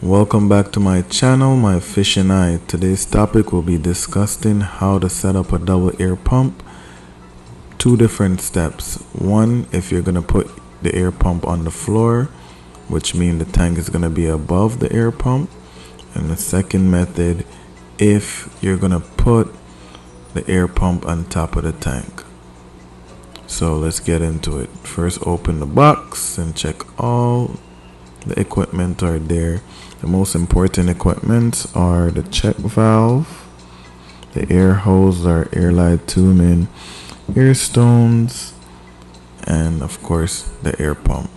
Welcome back to my channel, my fish and I. Today's topic will be discussing how to set up a double air pump. Two different steps. One, if you're gonna put the air pump on the floor, which means the tank is gonna be above the air pump. And the second method, if you're gonna put the air pump on top of the tank. So let's get into it. First, open the box and check all the equipment are there. The most important equipment are the check valve, the air hose or airline tubing, air stones, and of course the air pump.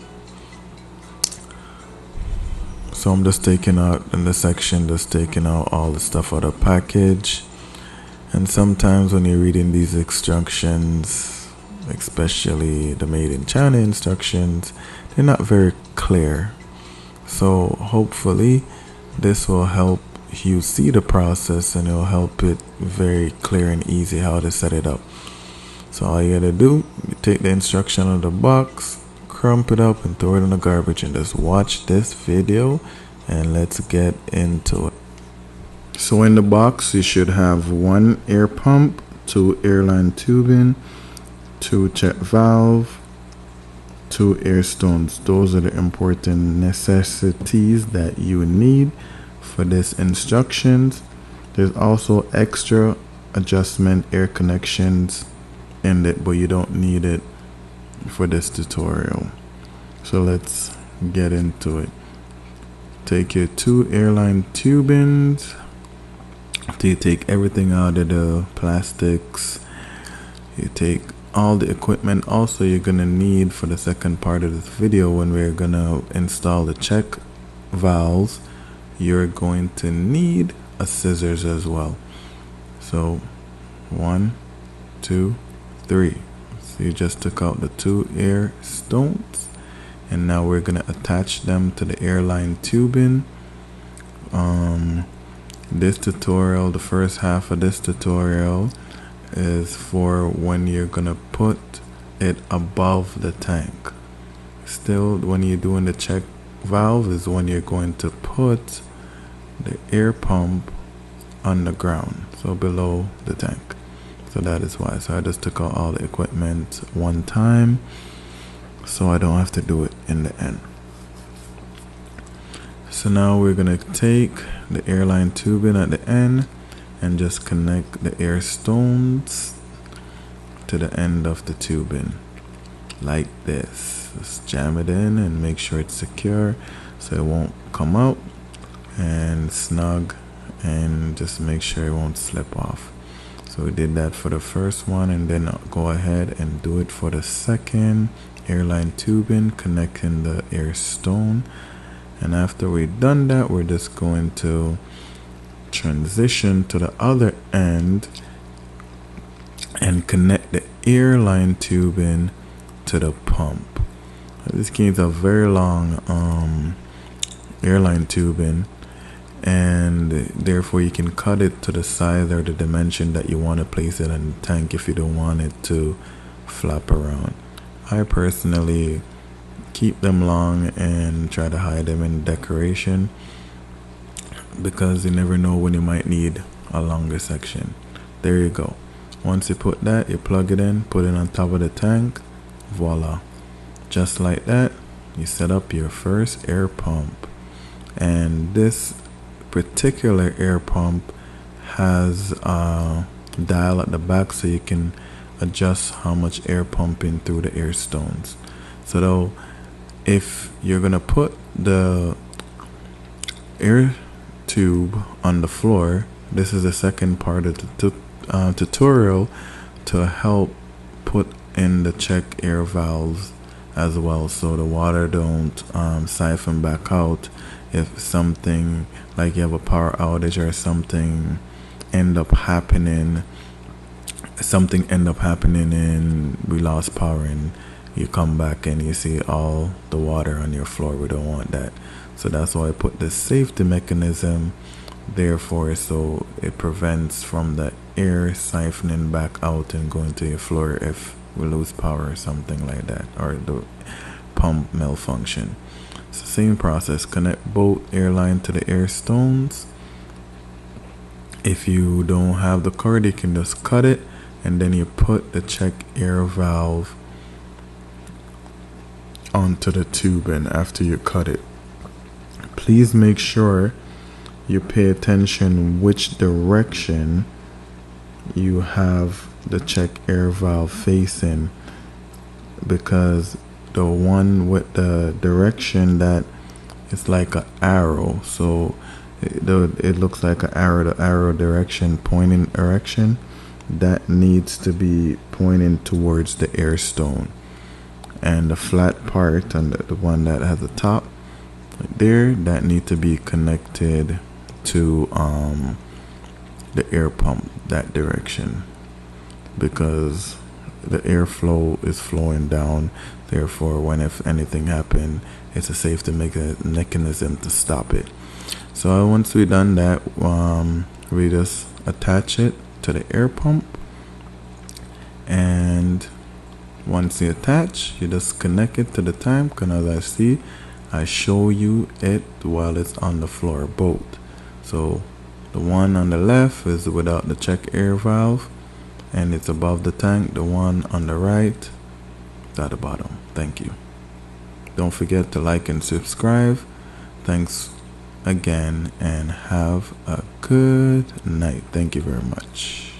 So I'm just taking out in this section, just taking out all the stuff out of the package. And sometimes when you're reading these instructions, especially the made in China instructions, they're not very clear. So hopefully this will help you see the process, and it will help it very clear and easy how to set it up. So all you gotta do, you take the instruction out of the box, crump it up and throw it in the garbage, and just watch this video and let's get into it. So in the box you should have one air pump, two airline tubing, two check valve, two air stones. Those are the important necessities that you need for this instructions. There's also extra adjustment air connections in it, but you don't need it for this tutorial. So let's get into it. Take your two airline tubings. You take everything out of the plastics. You take all the equipment also you're gonna need for the second part of this video. When we're gonna install the check valves, you're going to need a scissors as well. So 1, 2, 3. So you just took out the two air stones, and now we're gonna attach them to the airline tubing. This tutorial, the first half of this tutorial, is for when you're gonna put it above the tank. Still, when you're doing the check valve is when you're going to put the air pump on the ground, so below the tank. So that is why. So I just took out all the equipment one time so I don't have to do it in the end. So now we're gonna take the airline tubing at the end and just connect the air stones to the end of the tubing like this. Just jam it in and make sure it's secure so it won't come out, and snug, and just make sure it won't slip off. So we did that for the first one, and then I'll go ahead and do it for the second airline tubing, connecting the air stone. And after we've done that, we're just going to transition to the other end and connect the airline tubing to the pump. This is a very long airline tubing, and therefore you can cut it to the size or the dimension that you want to place it in the tank if you don't want it to flap around. I personally keep them long and try to hide them in decoration, because you never know when you might need a longer section. There you go. Once you put that, you plug it in, put it on top of the tank, voila. Just like that, you set up your first air pump. And this particular air pump has a dial at the back so you can adjust how much air pumping through the air stones. So though, if you're gonna put the air tube on the floor, this is the second part of the tutorial to help put in the check air valves as well, so the water don't siphon back out if something like you have a power outage or something end up happening and we lost power and you come back and you see all the water on your floor. We don't want that. So that's why I put the safety mechanism therefore, so it prevents from the air siphoning back out and going to your floor if we lose power or something like that, or the pump malfunction. It's the same process. Connect both airline to the air stones. If you don't have the cord, you can just cut it, and then you put the check air valve onto the tubing after you cut it. Please make sure you pay attention which direction you have the check air valve facing, because the one with the direction that is like an arrow, so it looks like an arrow, the arrow direction, pointing direction, that needs to be pointing towards the air stone. And the flat part, and the one that has a top right there, that need to be connected to the air pump, that direction, because the airflow is flowing down. Therefore, when if anything happen, it's a safety mechanism to stop it. So once we done that, we just attach it to the air pump, and once you attach, you just connect it to the tank. And as I see, I show you it while it's on the floor both. So the one on the left is without the check air valve, and it's above the tank. The one on the right is at the bottom. Thank you. Don't forget to like and subscribe. Thanks again, and have a good night. Thank you very much.